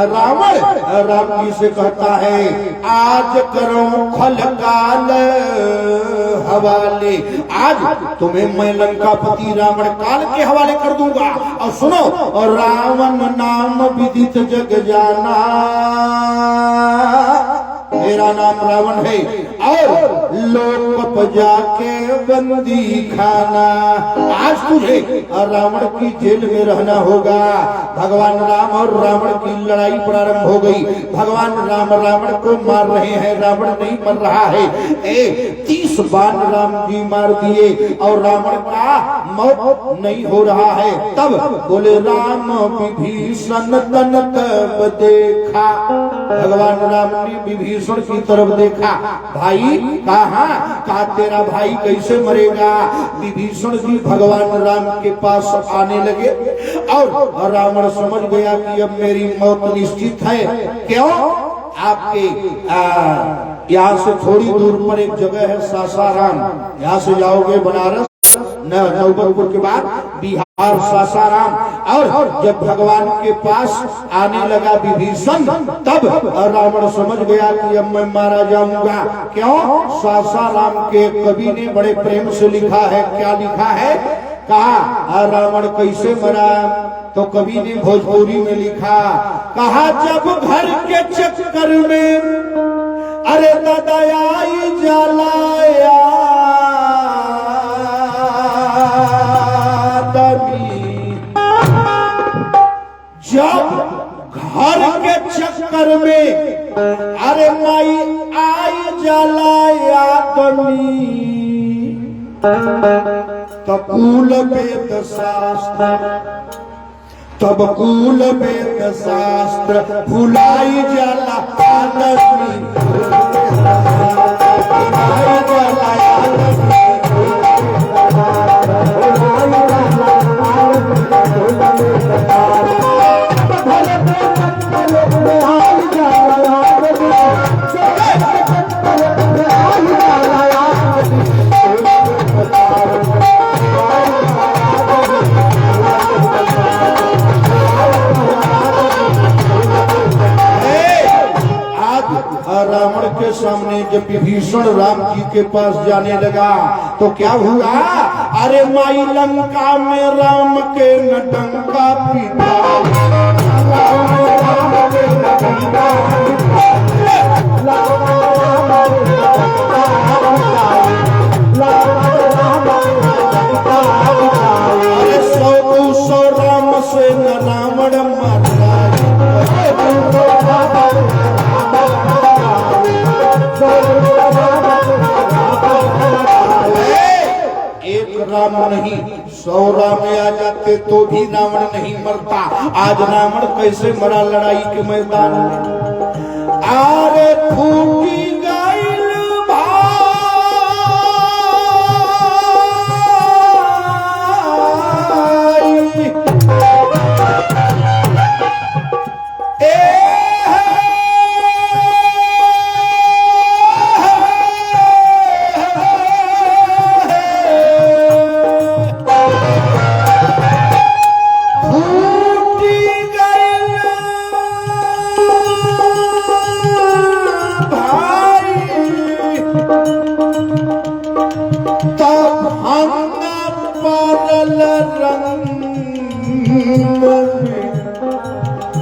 रावण राम जी से कहता है आज करो खलकाल हवाले, आज तुम्हें मैं लंकापति रावण काल के हवाले कर दूंगा। और सुनो, और रावण नाम विदित जग जाना, मेरा नाम रावण है और लोक जाके बंदी खाना। आज तुझे रावण की जेल में रहना होगा। भगवान राम और रावण की लड़ाई प्रारंभ हो गई। भगवान राम रावण को मार रहे हैं, रावण नहीं मर रहा है। 30 बाण राम जी मार दिए और रावण का मौत नहीं हो रहा है। तब बोले राम विभीषण तन तब देखा, भगवान राम ने विभीषण की तरफ देखा। भाई कहा तेरा भाई कैसे मरेगा? विभीषण जी भगवान राम के पास आने लगे और रावण समझ गया कि अब मेरी मौत निश्चित है। क्यों? आपके यहाँ से थोड़ी दूर पर एक जगह है सासाराम, यहाँ से जाओगे बनारस नवबतपुर के बाद बिहार सासाराम, और जब भगवान के पास आने लगा विभीषण तब रावण समझ गया कि अब मैं मारा जाऊंगा। क्यों? सासाराम के कवि ने बड़े प्रेम से लिखा है। क्या लिखा है? कहा रावण कैसे मरा? तो कवि ने भोजपुरी में लिखा, कहा जब घर के चक्कर में अरे दादा आई जलाया जब घर के चक्कर में अरे माई आई जलाया दमी, तब कुल वेद शास्त्र, तब कुल वेद शास्त्र भुलाई जाला आदमी, भुलाई जाला आदमी। रावण के सामने जब विभीषण राम जी के पास जाने लगा तो क्या हुआ? अरे माई लंका में राम के न डंका पीटा, अरे 100 राम से न रावण मारा। एक राम नहीं 100 राम आ जाते तो भी रावण नहीं मरता। आज रावण कैसे मरा लड़ाई के मैदान में? आरे फूटी गईल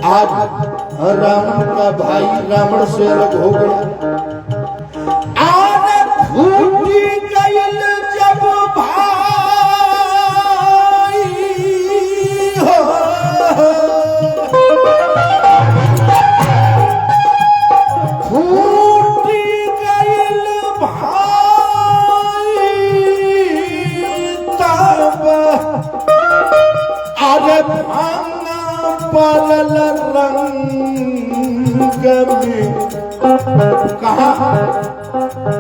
आज रावण का भाई रावण से अलग हो गया। आज फूटी गईल जब भाई हो, फूटी गईल भाई तब आज पालल रंग में कहा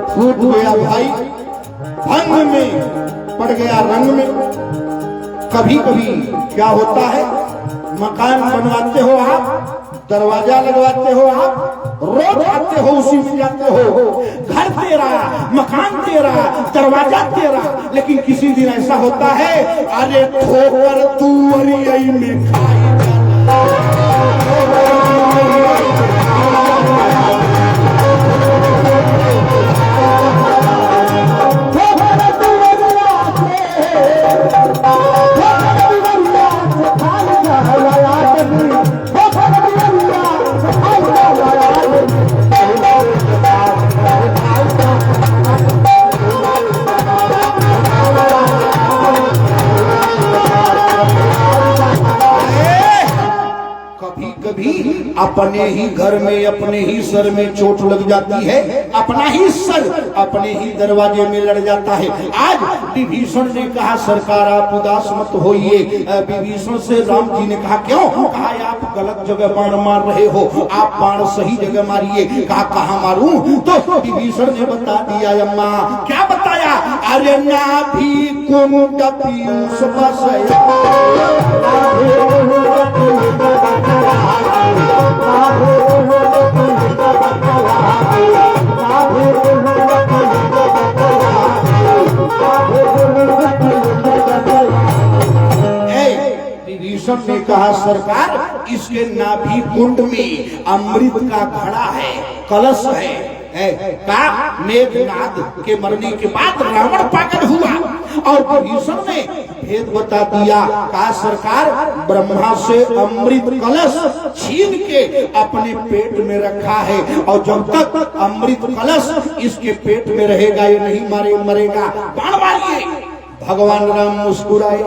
फूट गया भाई, भंग में पड़ गया रंग में। कभी कभी क्या होता है, मकान बनवाते हो आप, दरवाजा लगवाते हो आप, रोड आते हो उसी में जाते हो, घर तेरा, मकान तेरा, दरवाजा तेरा, लेकिन किसी दिन ऐसा होता है अरे ठोकर तू में खाई अपने ही घर में अपने ही सर में चोट लग जाती है, अपना ही सर अपने ही दरवाजे में लड़ जाता है। आज विभीषण ने कहा सरकार आप उदास मत होइए। विभीषण से राम जी ने कहा क्यों? कहा आप गलत जगह बाण मार रहे हो, आप बाण सही जगह मारिए। कहा कहाँ मारूं? तो विभीषण ने बता दिया। अम्मा क्या बताया? अरे नाभि कुंड पीयूष बसया, विभीषण ने कहा सरकार इसके नाभि कुंड में अमृत का घड़ा है, कलश है। का मेघनाद के मरने के बाद रावण पागल हुआ और विभीषण ने भेद बता दिया। कहा सरकार ब्रह्मा से अमृत कलश छीन के अपने पेट में रखा है और जब तक अमृत कलश इसके पेट में रहेगा ये नहीं मरेगा, बाण मारिए। भगवान राम मुस्कुराए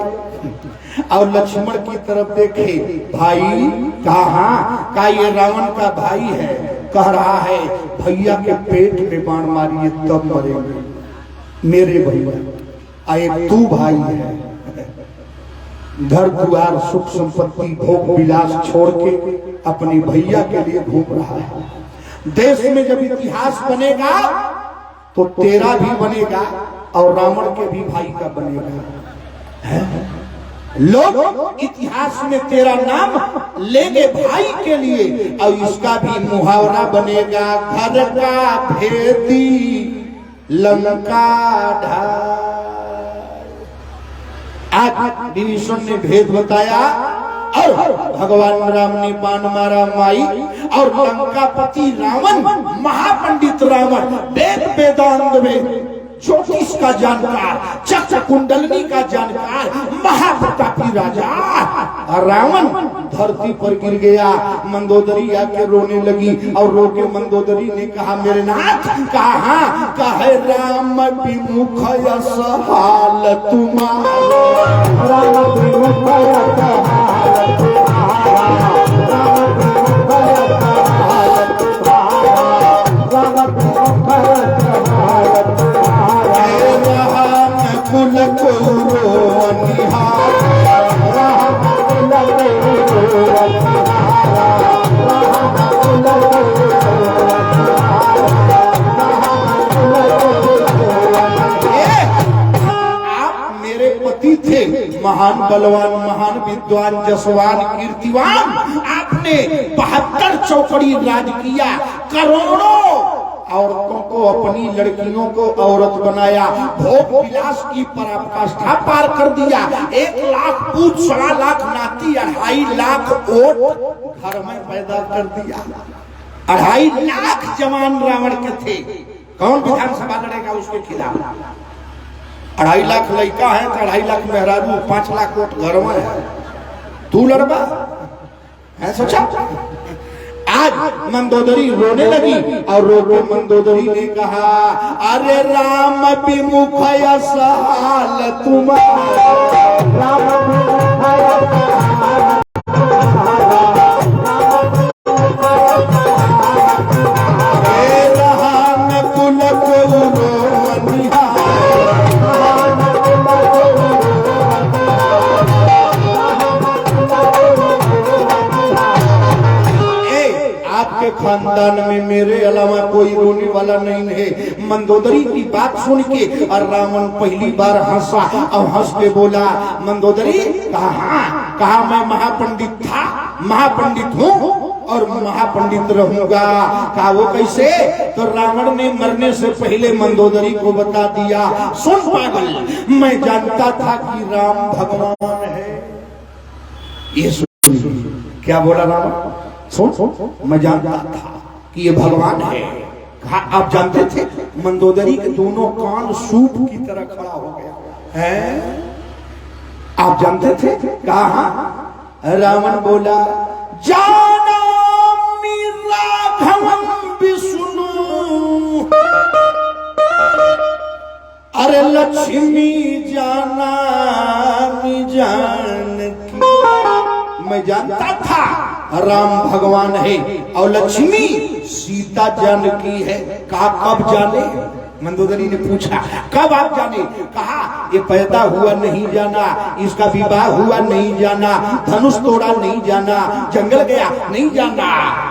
और लक्ष्मण की तरफ देखे। भाई कहाँ? का ये रावण का भाई है, कह रहा है भैया के पेट में बाण मारिए तब मरेंगे मेरे भैया। एक तू भाई है, घर द्वार सुख संपत्ति भोग विलास छोड़ के अपने भैया के लिए घूम रहा है। देश में जब इतिहास बनेगा तो तेरा भी बनेगा और रावण के भी भाई का बनेगा। है? लोग इतिहास में तेरा नाम लेंगे भाई के लिए और इसका भी मुहावरा बनेगा घर का भेदी लंका ढाल। आज विभीषण ने भेद बताया और भगवान राम ने बाण मारा माई और लंकापति रावण, महापंडित रावण, वेद वेदांत में ज्योतिष का जानकार, चक्र कुंडलनी का जानकार, महाप्रतापी राजा रावण धरती पर गिर गया। मंदोदरी आके रोने लगी और रो के मंदोदरी ने कहा मेरे नाथ कहा कहे राम विमुख सहाल तुम्हारा, राम विमुख महान बलवान, महान विद्वान, जसवान, कीर्तिवान, आपने 72 चौकड़ी राज किया, करोड़ों औरतों को, अपनी लड़कियों को औरत बनाया, भोग विलास की पराकाष्ठा पार कर दिया। 1 लाख पूत, 1.25 लाख नाती, 2.5 लाख ओट घर में पैदा कर दिया। 2.5 लाख जवान रावण के थे। कौन विधानसभा लड़ेगा उसके खिलाफ? 2.5 लाख लड़का है तो 2.5 लाख मेहरारू, 5 लाख वोट घर में है, तू लड़बा है? सोचा। आज मंदोदरी रोने लगी और रो के मंदोदरी ने कहा अरे राम विमुख सहाल तुम्हारा, राम खानदान में मेरे अलावा कोई रोने वाला नहीं है। मंदोदरी की बात सुन के और रावण पहली बार हंसा और हंस के बोला मंदोदरी कहा मैं महापंडित था, महापंडित हूँ और महापंडित रहूंगा। कहा वो कैसे? तो रावण ने मरने से पहले मंदोदरी को बता दिया सुन पागल, मैं जानता था कि राम भगवान है। ये सुन क्या बोला रावण? सुन मैं जानता था कि ये भगवान है। कहा आप जानते थे? मंदोदरी के दोनों कान सूप की तरह खड़ा हो गया है। आप जानते थे? कहा रावण बोला जाना राघवं विष्णु, अरे लक्ष्मी जाना जानकी। मैं जानता था राम भगवान है और लक्ष्मी सीता जानकी है। कहा कब जाने? मंदोदरी ने पूछा कब आप जाने? कहा ये पैदा हुआ नहीं जाना, इसका विवाह हुआ नहीं जाना, धनुष तोड़ा नहीं जाना, जंगल गया नहीं जाना,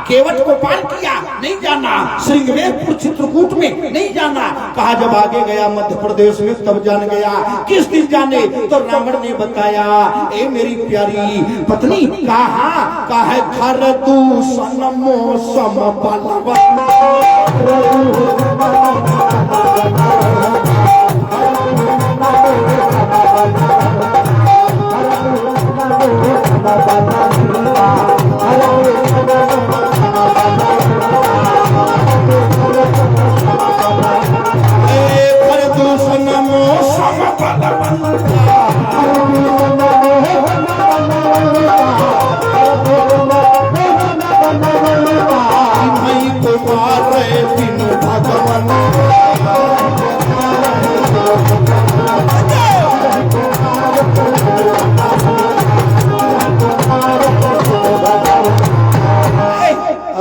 केवट को पार किया नहीं जाना, श्रृंगवेरपुर चित्रकूट में नहीं जाना। कहा जब आगे गया मध्य प्रदेश में तब जान गया। किस दिन जाने? तो रावण ने बताया ए मेरी प्यारी पत्नी कहा है घर तू सनमो सम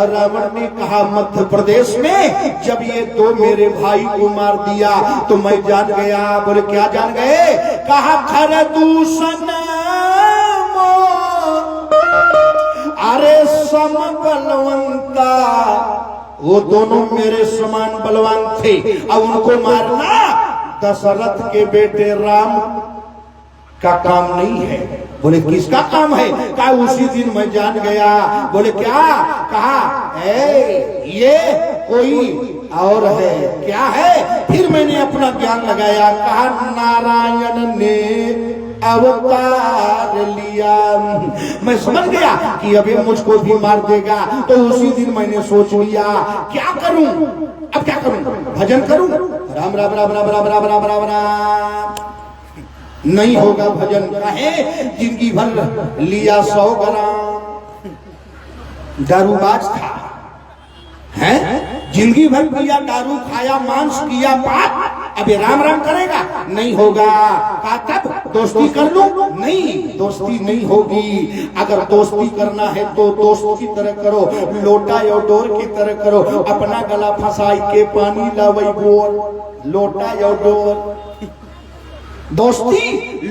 रावण ने कहा मध्य प्रदेश में जब ये दो मेरे भाई को मार दिया तो मैं जान गया। बोले क्या जान गए? कहा खर दूषण अरे सम बलवंता, वो दोनों मेरे समान बलवान थे। अब उनको मारना दशरथ के बेटे राम का काम नहीं है। बोले किसका काम है? कहा उसी दिन मैं जान गया। बोले क्या? कहा ये कोई और है। क्या है? फिर मैंने अपना ज्ञान लगाया। कहा नारायण ने अवतार लिया। मैं समझ गया कि अभी मुझको भी मार देगा। तो उसी दिन मैंने सोच लिया क्या करूं? अब क्या करूं? भजन करूं? राम राम राम राम राम राम राम राम राम। नहीं होगा भजन। कहे जिंदगी भर लिया 100 ग्राम, दारूबाज था है, जिंदगी भर पिया दारू, खाया मांस, किया पाप, अबे राम राम करेगा? नहीं होगा। कहा तब दोस्ती कर लूं? नहीं, दोस्ती नहीं होगी। अगर दोस्ती करना है तो दोस्त की तरह करो, लोटा या डोर की तरह करो। अपना गला फंसाई के पानी लावई बोल, लोटा या डोर। दोस्ती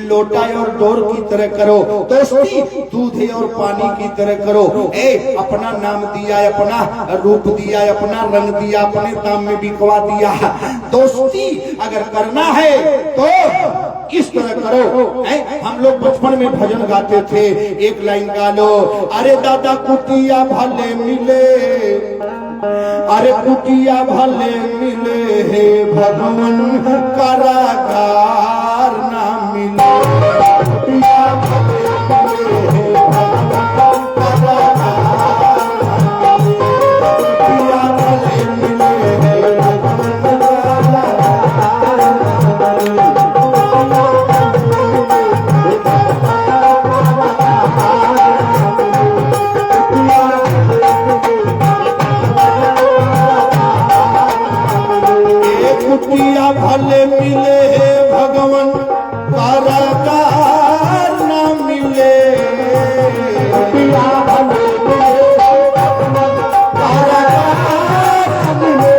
लोटा और डोर की तरह करो, दोस्ती दूध और पानी की तरह करो। अपना नाम दिया, अपना रूप दिया, अपना रंग दिया, अपने दाम में बिकवा दिया। दोस्ती अगर करना है तो इस तरह करो। हम लोग बचपन में भजन गाते थे, एक लाइन गा लो। अरे दादा कुटिया भले मिले, अरे कुटिया भले मिले हे भगवान, कारागार ना मिले। कुटिया भले मिले हे भगवान, कारागार ना मिले। कुटिया भले मिले हे भगवान, कुटिया भले मिले हे भगवान, कारागार ना मिले। कुटिया भले मिले भगवान, कारागार ना मिले।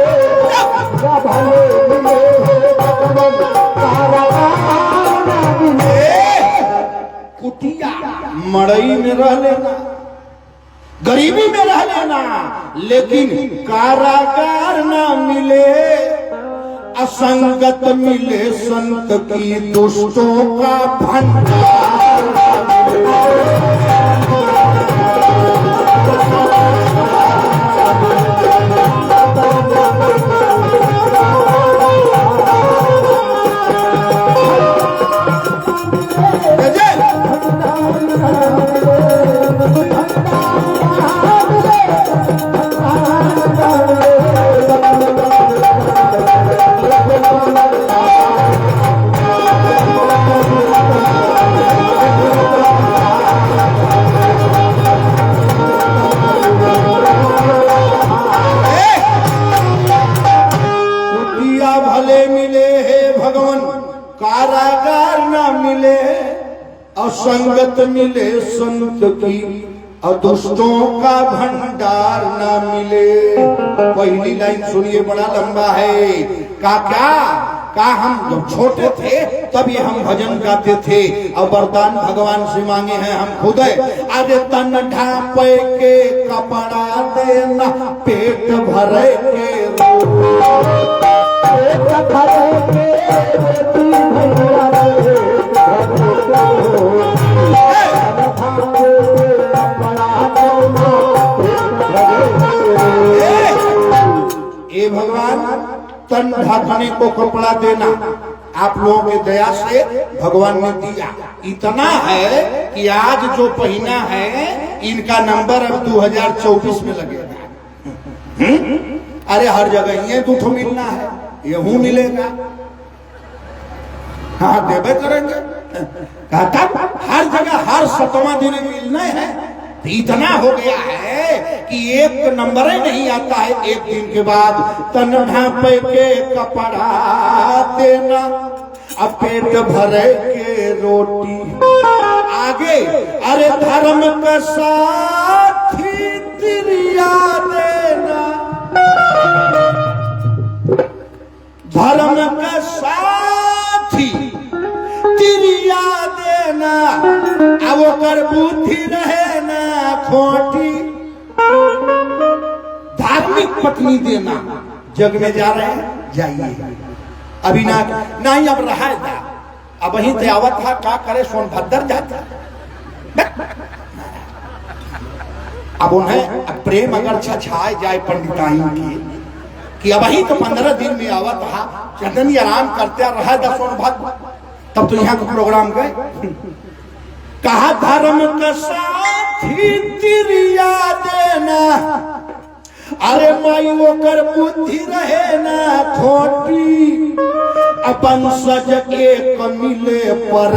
भले मिले भगवान, कारागार ना मिले। कुटिया मड़ई में रह लेना, गरीबी में रह लेना, लेकिन कारागार ना मिले। असंगत मिले संत की, दुष्टों का भंडार। कारागार ना मिले, असंगत मिले संत की, और दुष्टों का भंडार ना मिले। पहली लाइन सुनिए, बड़ा लंबा है। क्या हम जब छोटे थे तब ये हम भजन गाते थे और वरदान भगवान से मांगे हैं हम खुद। अरे तन ढापे के कपड़ा देना, पेट भरे के ये भगवान तन ढकने को कपड़ा देना आप लोगों के दया से भगवान ने दिया। इतना है कि आज जो पहना है इनका नंबर अब 2024 में लगेगा। अरे हर जगह ये दूठो मिलना है, यहू मिलेगा। हाँ देवे करेंगे, कहता हर जगह हर 7वां दिन मिलना है। इतना हो गया है कि एक नंबर ही नहीं आता है एक दिन के बाद। तन ढापे के कपड़ा देना, अब पेट भरे के रोटी। आगे अरे धर्म का साथी तिरिया देना, धर्म का साथी तिरिया देना, अब वो कर बुद्धि रहे ना खोटी। धार्मिक पत्नी देना, जग में जा रहे हैं जाइए, अभी ना नहीं अब रहा था, अब वहीं त्यावत था, क्या करे सोनभद्र जाता। अब उन्हें प्रेम अगर छछाए जाए पंडिताई की कि अब वही तो 15 दिन में आवत था, चंदनी आराम करते रहा था सोनभद्र, तब तो यहाँ का प्रोग्राम गए। कहा धर्म का साथी तिरिया देना, अरे माई वो कर बुद्धि रहे ना खोटी। अपन सज एक मिले पर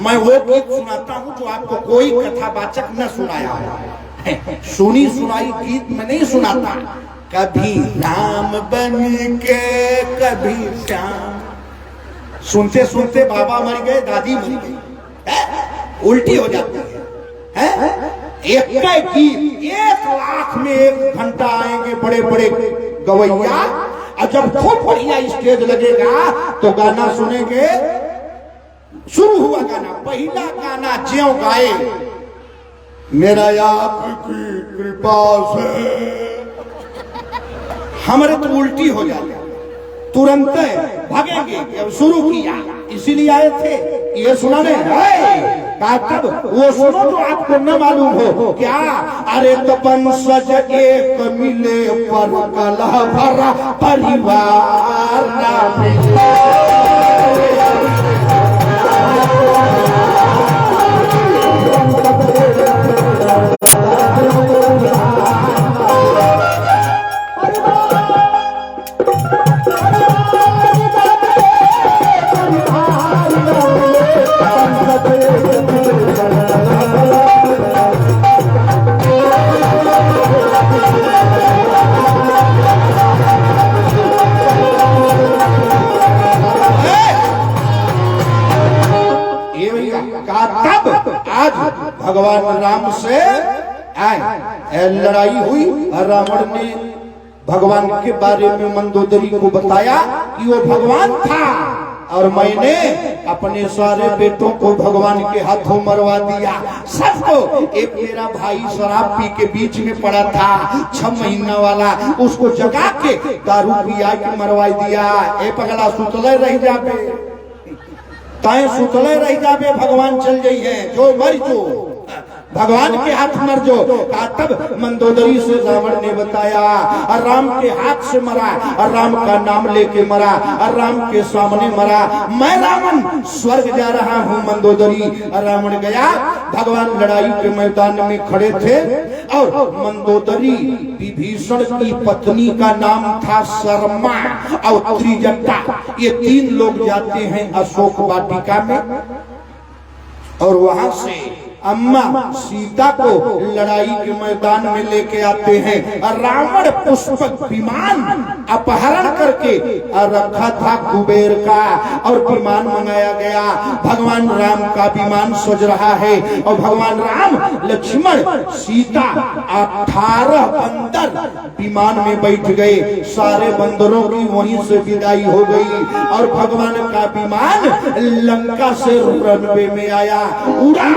मैं वो गीत सुनाता हूँ जो आपको कोई कथावाचक न सुनाया है। सुनी सुनाई गीत में नहीं सुनाता। कभी राम बन के कभी श्याम, सुनते सुनते बाबा मर गए, दादी मर गई, उल्टी हो जाती है। एक गीत 1 लाख में 1 घंटा आएंगे बड़े बड़े गवैया, और जब खूब बढ़िया स्टेज लगेगा तो गाना सुनेंगे। शुरू हुआ गाना, पहला गाना ज्यों गाए, मेरा आपकी कृपा से, हमारे तो उल्टी हो जाए, तुरंत भागेंगे। अब शुरू किया, इसीलिए आए थे ये सुनाने। तब वो सुनो तो आपको न मालूम हो क्या। अरे तपन सज एक मिले पर कला भरा परिवार ना मिले। आज भगवान राम से लड़ाई हुई, रावण ने भगवान के बारे में मंदोदरी को बताया कि वो भगवान था और मैंने अपने सारे बेटों को भगवान के हाथों मरवा दिया। सबको, एक मेरा भाई शराब पी के बीच में पड़ा था 6 महीना वाला, उसको जगा के दारू पिया के मरवा दिया। ए पगला सुतले रह जाबे, ताए सुतले रह जाबे, भगवान चल जाई है जो मर जो। भगवान के हाथ मर जो। तब मंदोदरी से रावण ने बताया, राम के हाथ से मरा, राम का नाम लेके मरा, राम के सामने मरा, मैं रावण स्वर्ग जा रहा हूँ मंदोदरी। रावण गया, भगवान लड़ाई के मैदान में खड़े थे और मंदोदरी विभीषण की पत्नी का नाम था शर्मा और त्रिजटा, ये 3 लोग जाते हैं अशोक वाटिका में और वहां से अम्मा सीता को लड़ाई के मैदान में लेके आते हैं। रावण पुष्पक विमान अपहरण करके रखा था कुबेर का और विमान मंगाया गया। भगवान राम का विमान सज रहा है और भगवान राम, लक्ष्मण, सीता 18 बंदर विमान में बैठ गए। सारे बंदरों की वहीं से विदाई हो गई और भगवान का विमान लंका से रनवे में आया, उड़ा।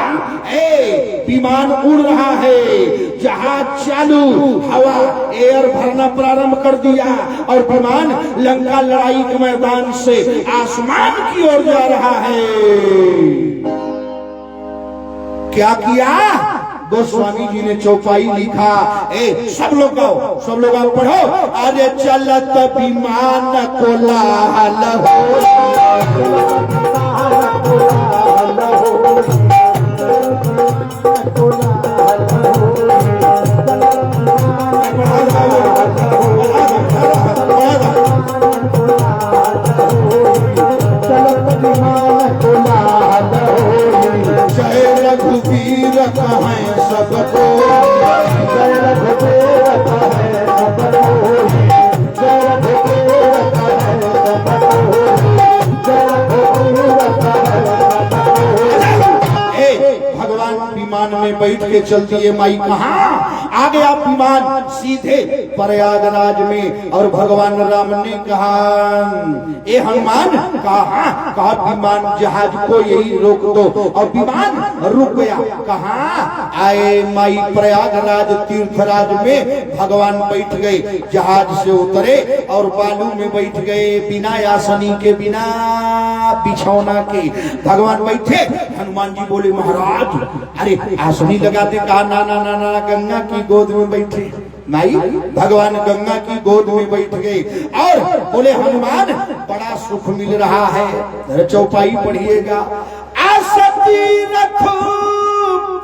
विमान उड़ रहा है, जहाज चालू, हवा एयर भरना प्रारंभ कर दिया और विमान लंका लड़ाई के मैदान से आसमान की ओर जा रहा है। क्या किया? गोस्वामी जी ने चौपाई लिखा, सब लोग आओ, सब लोग आओ पढ़ो। अरे चलत विमान कोलाहल जय रघुवीर कहें सबको, जय रघुवीर कहें सबको, जय रघुवीर कहें सबको, जय रघुवीर कहें। भगवान विमान में बैठ के चल दिए। माई कहाँ आ गया विमान? सीधे प्रयागराज में। और भगवान राम ने कहा, ए हनुमान, कहा विमान जहाज को यही रोक दो। और विमान रुक गया। कहाँ आए? माई प्रयागराज तीर्थराज में भगवान बैठ गए, जहाज से उतरे और बालू में बैठ गए, बिना आसनी के, बिना बिछौना के भगवान बैठे। हनुमान जी बोले, महाराज अरे आसनी लगाते। कहा ना ना ना ना, गंगा की गोद में बैठे। नहीं, भगवान गंगा की गोद में बैठ गए और बोले, हनुमान बड़ा सुख मिल रहा है। चौपाई पढ़िएगा। आसती रघुपति,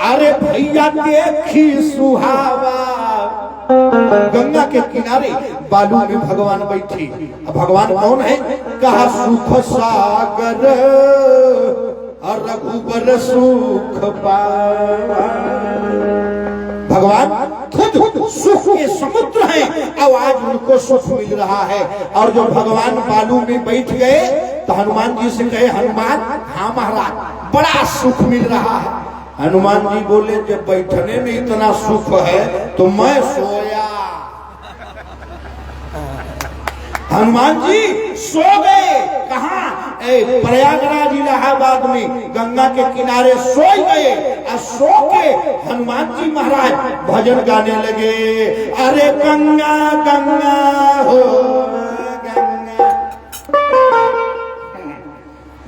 अरे भैया देखी सुहावा। गंगा के किनारे बालू में भगवान बैठे। भगवान कौन है? कहा सुख सागर और रघुबर सुख पावा। भगवान खुद सुख के समुद्र हैं और आज उनको सुख मिल रहा है। और जो भगवान बालू में बैठ गए तो हनुमान जी से कहे, हनुमान, हाँ महाराज बड़ा सुख मिल रहा है। हनुमान जी बोले, जब बैठने में इतना सुख है तो मैं सोया। हनुमान जी सो गए। कहाँ? प्रयागराज इलाहाबाद में गंगा के किनारे सो गए। और सो के हनुमान जी महाराज भजन गाने लगे। अरे गंगा गंगा हो गंगा।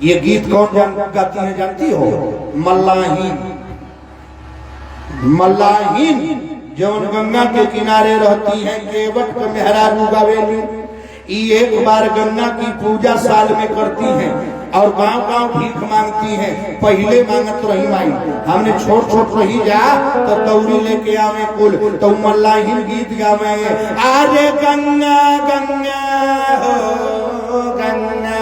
ये गीत कौन गाती है जानती हो? मल्लाहीन। मल्लाहीन जौन गंगा के किनारे रहती हैं, केवट के मेहरारू गावेली। एक बार गंगा की पूजा साल में करती हैं और गांव गांव भीख मांगती हैं। पहले मांगत रही माई, हमने छोट छोट रही जा तो दौरी लेके आवे कुल, तो मल्लाहीन गीत गावे। अरे गंगा गंगा हो गंगा।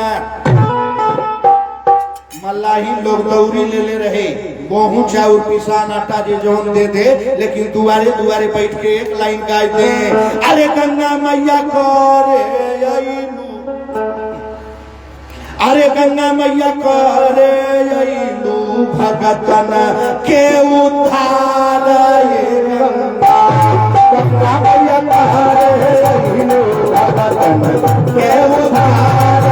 मल्लाहीन लोग दौरी ले रहे, गेहूं चाउर पिसान आटा जे जोन दे दे, लेकिन दुआरे दुआरे बैठ के एक लाइन गाय दे। अरे गंगा मैया करे अइलू, अरे गंगा मैया करे अइलू, भगतन के उद्धार। ये गंगा गंगा मैया करे अइलू, भगतन के उद्धार।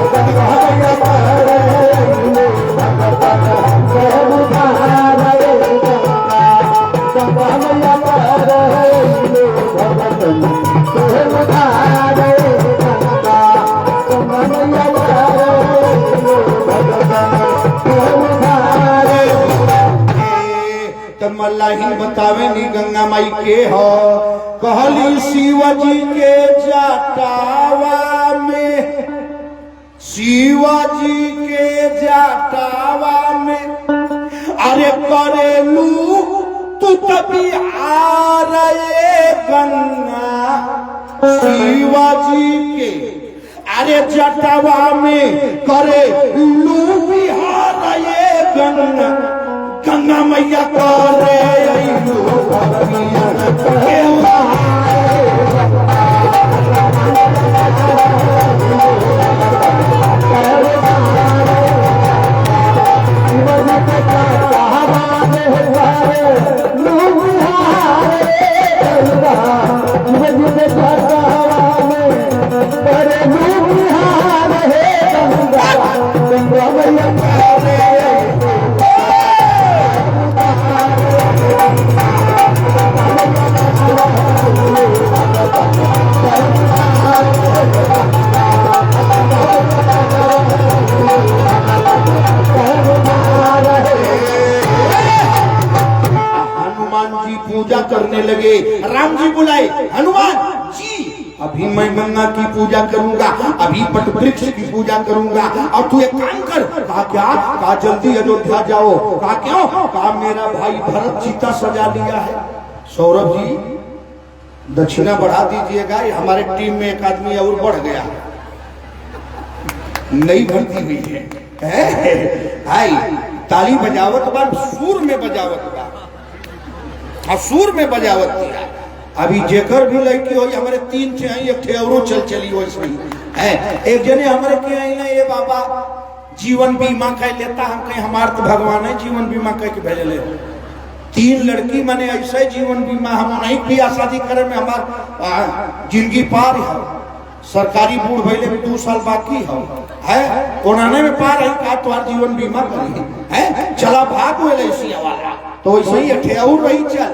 गंगा मैया करे अइलू, भगतन के उद्धार। गंगा मैया करे अइलू, भगतन के उद्धार। गंगा मैया करे अइलू, भगतन लाही बतावे नी गंगा माई के हो। कहली शिव जी के जटावा में, शिव जी के जटावा में अरे करेलू तू तभी आ रहे गंगा। शिवाजी के अरे जटावा में करे लू बिहार ये गंगा। गंगा मैया करे पूजा करने लगे। राम जी बुलाए, हनुमान जी अभी मैं गंगा की पूजा करूंगा, अभी पट वृक्ष की पूजा करूंगा, और तू एक काम कर। कहा क्या? कहा जल्दी अयोध्या जाओ। कहा क्यों? कहा मेरा भाई भरत चीता सजा लिया है। सौरभ जी दक्षिणा बढ़ा दीजिएगा, हमारे टीम में एक आदमी और बढ़ गया, नई भर्ती हुई है। भाई ताली बजावत बार सुर में बजावत बा, सुर में बजावत दिया। अभी जेकर भी लड़की हो हमारे 3 थे, एक थे और चल चली हो है। एक जने हमारे के आई ना, ये बाबा जीवन बीमा कह लेता, हम कहीं हमारे तो भगवान है जीवन बीमा कह के भेजे ले। 3 लड़की मैंने ऐसे जीवन बीमा हम नहीं किया, शादी करे में हमार जिंदगी पार है। सरकारी बूढ़ भैले में 2 साल बाकी है कोरोना में पार है। का तुम्हार जीवन बीमा करी है, चला भाग हुए ऐसी वाला तो वैसे ही अठे और रही चल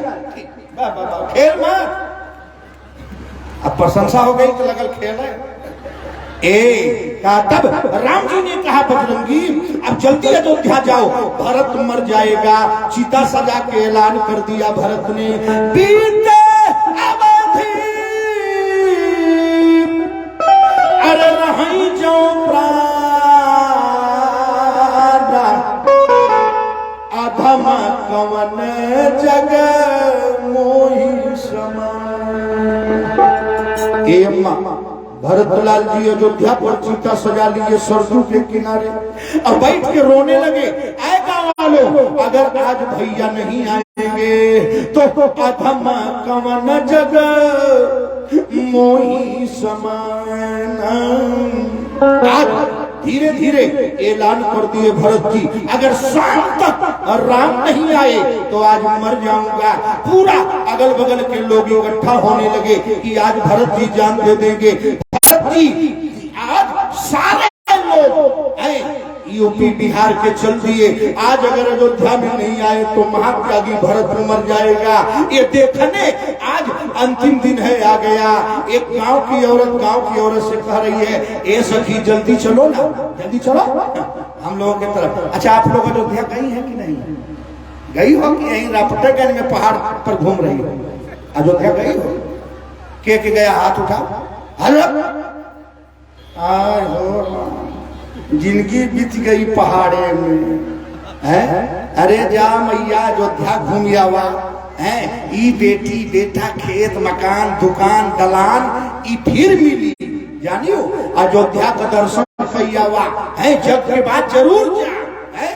खेल मत। अब प्रशंसा हो गई तो लगल खेल है। तब राम जी ने कहा बजरंगी अब जल्दी अयोध्या जाओ, भरत मर जाएगा। चीता सजा के ऐलान कर दिया भरत ने। बीते अवधि अरे रही जो अधम कवन जग मोहि समान। भरतलाल जी अयोध्या पर चीता सजा लिए सरजू के किनारे और बैठ के रोने लगे। आए गाँव वालों, अगर आज भैया नहीं आएंगे तो अधम कवन जग मोहि समान। आज धीरे धीरे ऐलान कर दिए भरत जी, अगर शाम तक राम नहीं आए तो आज मर जाऊंगा। पूरा अगल बगल के लोग इकट्ठा होने लगे कि आज भरत जी जान दे देंगे। भरत जी आज सारे लोग यूपी बिहार के चल दिए। आज अगर अयोध्या में नहीं आए तो महात्यागी भरत मर जाएगा। ये देखने आज अंतिम दिन है आ गया। एक गांव की औरत से कह रही है, ए सखी जल्दी चलो ना, जल्दी चलो हम लोगों की तरफ। अच्छा आप लोग अयोध्या गई है कि नहीं गई हो कि यही रापटेगंज में पहाड़ पर घूम रही हो? अयोध्या गई हो? के गया हाथ उठा। हेलो जिंदगी बीत गई पहाड़े में है। अरे जा मैया अयोध्या घूम आवा है। ई बेटी बेटा खेत मकान दुकान दलान ई फिर मिली जानियो। अयोध्या का दर्शन कैयावा है, जग के बाद जरूर जा है।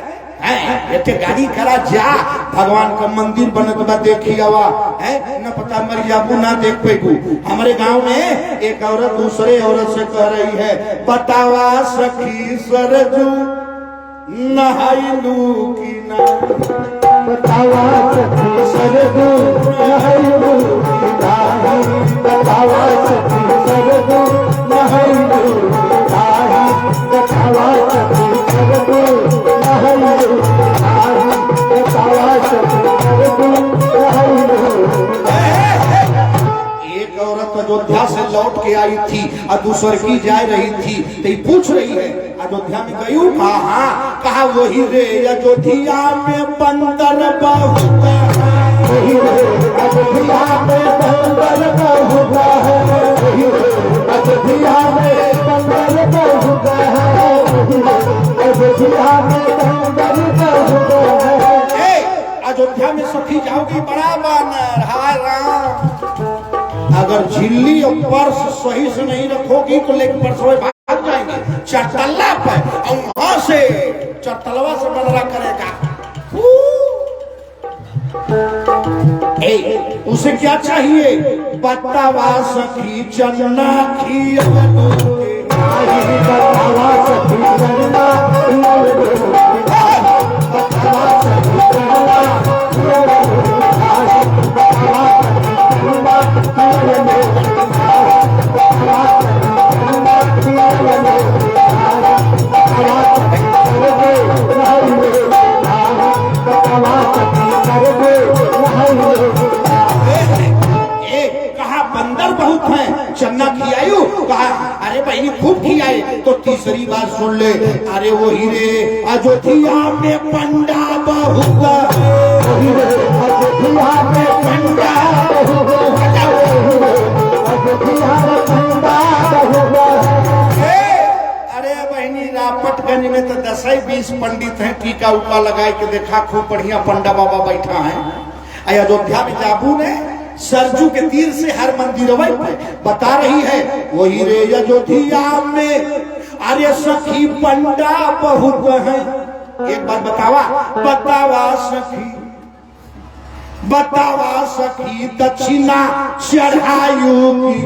गाड़ी करा जा, भगवान का मंदिर बनत बा देखी आवा है। न पता मर जाबू ना देख पेगू। हमारे गांव में एक औरत दूसरे औरत से कह रही है, बतावा सखी सरजू नहाइलू की ना। बतावा सखी सरजू नहाइलू की ना। बतावा सखी सरजू नहाइलू की ना। बतावा सखी सरजू नहाइलू। एक औरत अयोध्या से लौट के आई थी और दूसर की जा रही थी तो पूछ रही है, अयोध्या में गई हूँ? कहा वही रे अयोध्या में बंदर बहुत अयोध्या में बंदर बहुगा है, अयोध्या में बंदर बहुगा है, अयोध्या में बंदर बहुगा है। अयोध्या में सखी जाओगी बड़ा बानर, हाय राम। अगर झिल्ली और पर्स सही से नहीं रखोगी तो लेकर पर्स भाग जाएंगे चटल्ला पर, और वहां से चटलवा से बदला करेगा। उसे क्या चाहिए? बतावा सखी चन्ना खियवलोगे, बतावा सखी चन्ना खियवलोगे, बतावा सखी चन्ना खियवलोगे, बतावा कहा बंदर बहुत है, चन्ना खियायू, कहा अरे बहनी खूब खियाए। तो तीसरी बात सुन ले, अरे वो हीरे अयोध्या में पंडा बहुत है, अयोध्या में पंडा बहुत है। अरे बहनी रापटगंज में तो 10-20 पंडित हैं, टीका उका लगाए के देखा खूब बढ़िया पंडा बाबा बैठा है। अयोध्या में जाबू ने सरजू के तीर से हर मंदिर बता रही है, वही रे अयोध्या में अरे सखी पंडा बहुत है। एक बात बतावा, बतावा सखी, बतावा सखी दक्षिणा चढ़ायु की,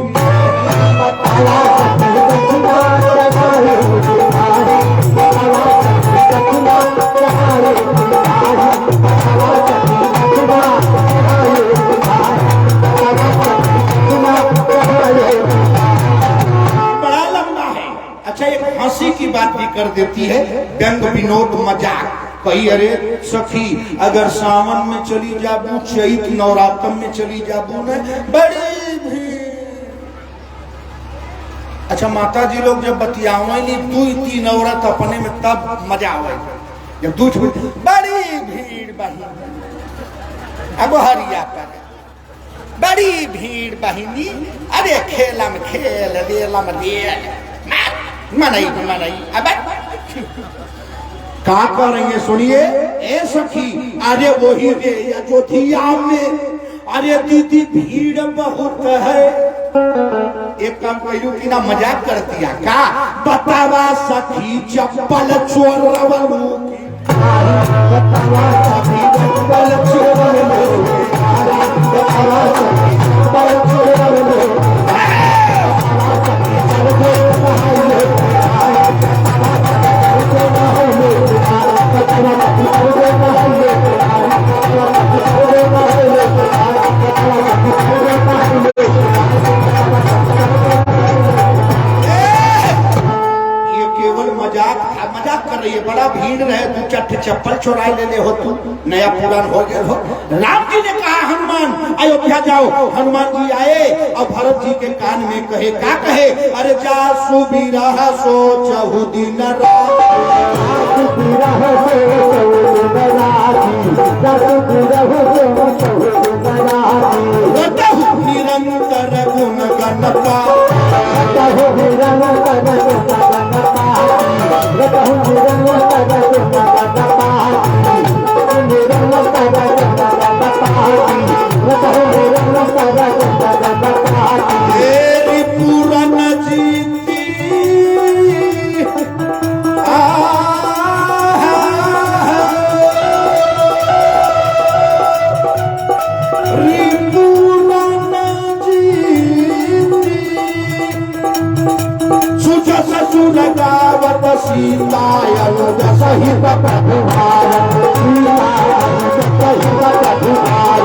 बतावा सखी दक्षिणा चढ़ायु की, बतावा सखी दक्षिणा चढ़ायु की, बतावा सखी दक्षिणा चढ़ायु की, बड़ा लंबा है। अच्छा एक हंसी की बात भी कर देती है, व्यंग विनोद मजाक। कही अरे सखी अगर सावन में चली जाबू, चैत नवरात्र में चली जाबू न बड़ी भीड़। अच्छा माता जी लोग जब बतियावली 2-3 औरत अपने में तब मजा आवे, जब दूध बड़ी भीड़ बही अब हरिया पर बड़ी भीड़ बहिनी, अरे खेलम खेल रेलम रेल मनई मनई। अब क्या कर रही है सुनिए, ए सखी अरे वही रे अयोध्या में अरे दीदी भीड़ बहुत है। एक काम कहियो कि ना मजाक कर दिया का, बतावा सखी चप्पल चोरवलू की, बतावा सखी चप्पल चोरवलू की, बतावा सखी चप्पल चोरवलू की, मजाक कर रही है। बड़ा भीड़ रहे, तू चट्ट चप्पल चुराई ले हो, तू नया पुरान हो गए हो। राम जी ने कहा हनुमान अयोध्या जाओ। हनुमान जी आए और भरत जी के कान में कहे, क्या कहे? अरे जा सुबीरा सोचहु दिन रात, निरंतर गुण गणपा, तेरी पूरन जीती लगावत सीता सहित प्रभुभार, सीता प्रभुभार,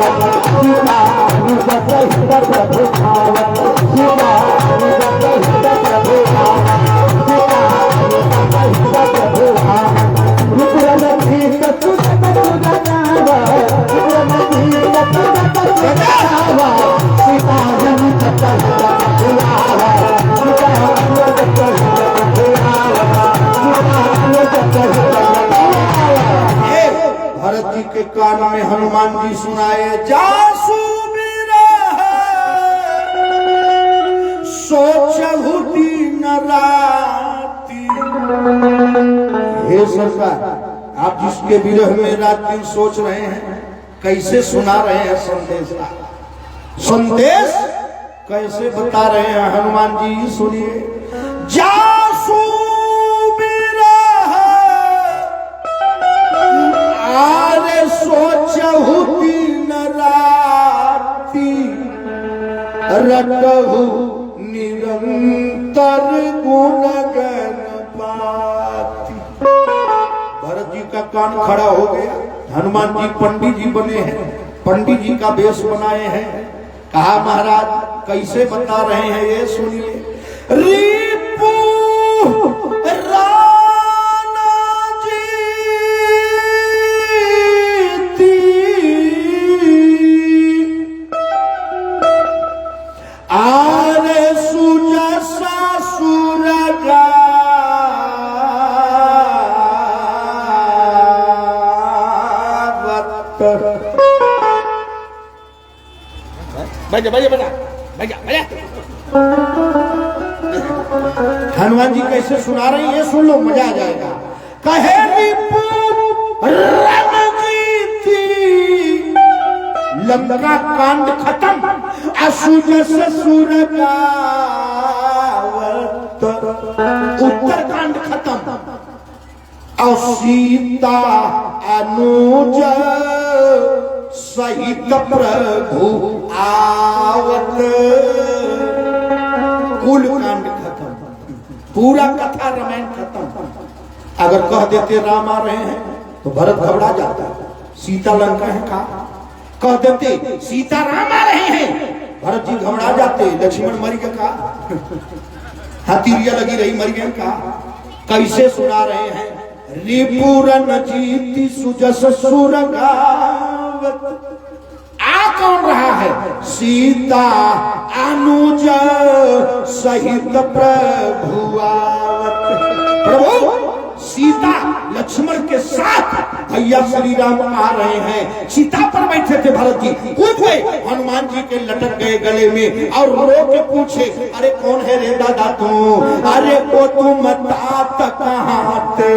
सीता सहित प्रभुभार, सीता सहित प्रभुभार, सीता सहित प्रभुभार। रुद्र नदी सीता भरत जी के कान में हनुमान जी सुनाए, जासू सोचहु दिन राति। हे सरकार, आप जिसके विरह में रात दिन सोच रहे हैं, कैसे सुना रहे हैं संदेश का, संदेश कैसे बता रहे हैं हनुमान जी, सुनिए। जासू बिरह आरे सोचहु दिन राति, रटहु निरंतर गुणगन पाति। भरत जी का कान खड़ा हो गया। हनुमान जी पंडित जी बने हैं, पंडित जी का वेश बनाए हैं। कहा महाराज कैसे बता रहे हैं ये सुनिए। रिपु राणा जीती आरे सुजसा सुरगावत। बजा बजा बजा बजा बजा। हनुमान जी कैसे सुना रही है, सुन लो, मजा आ जाएगा। कहे रिपु रणजीती, लंका कांड खत्म, असुजस सुरगावत, उत्तर कांड खत्म, और सीता अनुज सहित प्रभु आवत। कुल कांड खत्म, पूरा कथा रामायण खत्म। अगर कह देते राम आ रहे हैं तो भरत घबरा जाता, सीता लंका है कहा। कह देते सीता राम आ रहे हैं, भरत जी घबरा जाते, लक्ष्मण मर गया कहा, हथीरिया लगी रही मर गए कहा। कैसे सुना रहे हैं। रिपुरन जीती सुजस सुरगावत। आ कौन रहा है, सीता अनुज सहित प्रभु आवत। प्रभु सीता लक्ष्मण के साथ भैया श्री राम आ रहे हैं। सीता पर बैठे थे भरत जी, कूद गए, हनुमान जी के लटक गए गले में और रो के पूछे, अरे कौन है रे दादा तू, अरे को तुम तात कहाँ थे,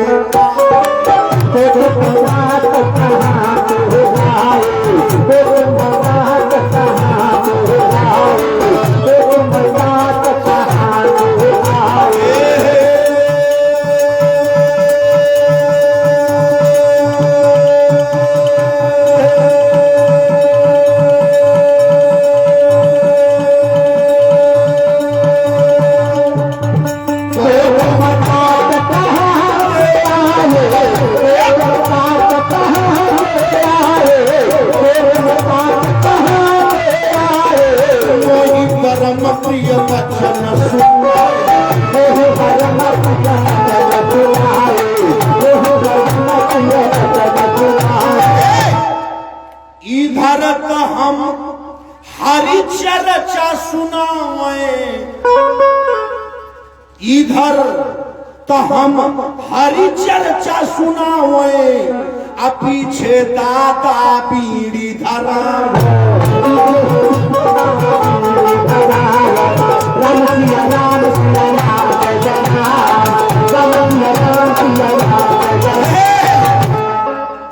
इधर तो हम हरि चर्चा सुनावे, इधर तो हम हरि चर्चा सुनावे, आ पीछे दादा बीड़ी धरा।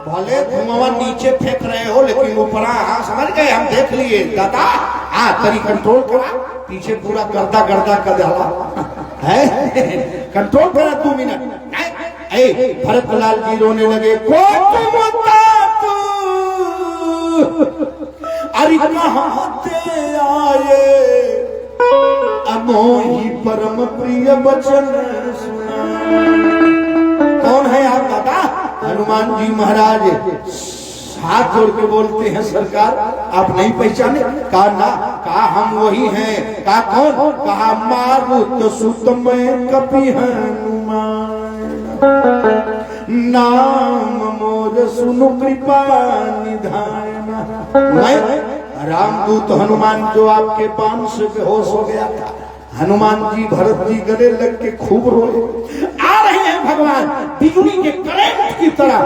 भले धुआं नीचे फेंक रहे हो लेकिन ऊपर समझ गए, हम देख लिए दादा। हाँ तरी कंट्रोल करा, पीछे पूरा गर्दा गर्दा कर डाला है, कंट्रोल करा 2 मिनट। भरत लाल जी रोने लगे, अरे कहां आए, अमोही परम प्रिय वचन सुना। कौन है आप दादा? हनुमान जी महाराज हाथ जोड़ के बोलते हैं, सरकार आप नहीं पहचाने? कहा ना, कहा हम वही हैं। कहा कौन? कहा मारुत सुत में कपि हनुमान, नाम मोर सुनु कृपा निधान। मैं रामदूत हनुमान जो आपके पान से बेहोश हो गया था। हनुमान जी भरत जी गले लग के खूब रोए। आ रहे हैं भगवान, बिजली के करंट की तरह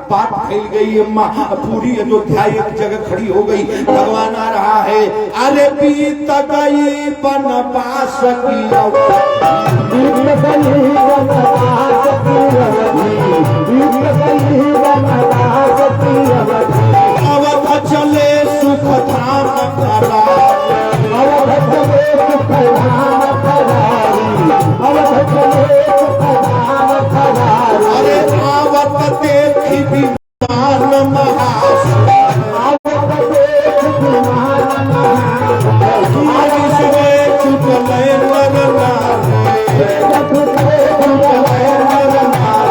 बात फैल गई। अम्मा पूरी अयोध्या एक जगह खड़ी हो गई। भगवान आ रहा है, अरे बीत गई बनवास की अवध चले सुख धाम करा, अवध चले सुख धाम करारी, अवध चले सुख धाम करारी। अरे आवत देखी विमान महास, आवत देखी विमान महास, चुप लय नर नारे, चुप लय नर नारे,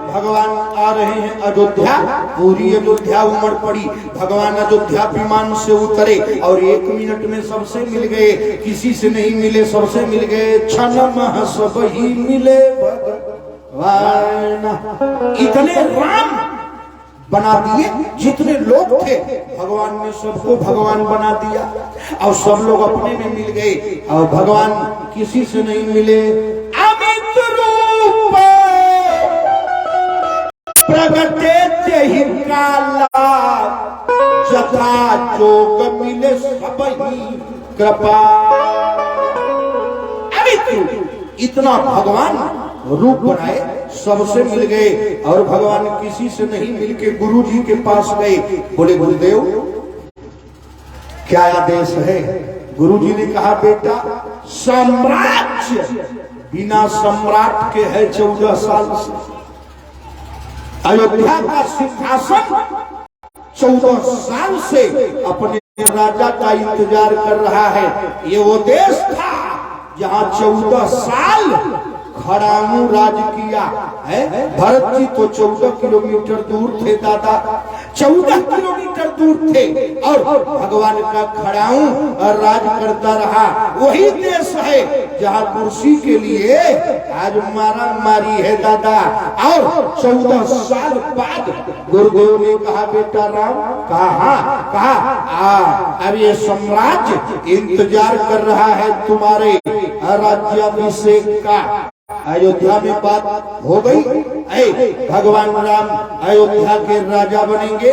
भगवान आ रहे हैं अयोध्या। पूरी अयोध्या उमड़ पड़ी। भगवान अयोध्या विमान से उतरे और 1 मिनट में सबसे मिल गए। किसी से नहीं मिले, सबसे मिल गए। क्षण सब ही मिले भगवान। इतने राम बना दिए, जितने लोग थे भगवान ने सबको भगवान बना दिया और सब लोग अपने में मिल गए और भगवान किसी से नहीं मिले। अमित रूप प्रगटे तेहि काला, जथा जोग मिले सब ही कृपा। अमित इतना भगवान रूप बनाए, सबसे मिल गए और भगवान किसी से नहीं मिलके गुरु जी के पास गए। बोले गुरुदेव क्या आदेश है? गुरु जी ने कहा बेटा साम्राज्य बिना सम्राट के है 14 साल से। अयोध्या का सिंहासन 14 साल से अपने राजा का इंतजार कर रहा है। ये वो देश था जहाँ 14 साल खड़ाऊ राज किया है। भरत जी तो 14 किलोमीटर दूर थे दादा, 14 किलोमीटर दूर थे और भगवान का खड़ाऊ राज करता रहा। वही देश है जहाँ कुर्सी के लिए आज मारा मारी है दादा। और 14 साल बाद गुरुदेव ने कहा बेटा राम, कहा अब ये साम्राज्य इंतजार कर रहा है तुम्हारे राज्याभिषेक का। अयोध्या में बात हो गई। भगवान राम अयोध्या के राजा बनेंगे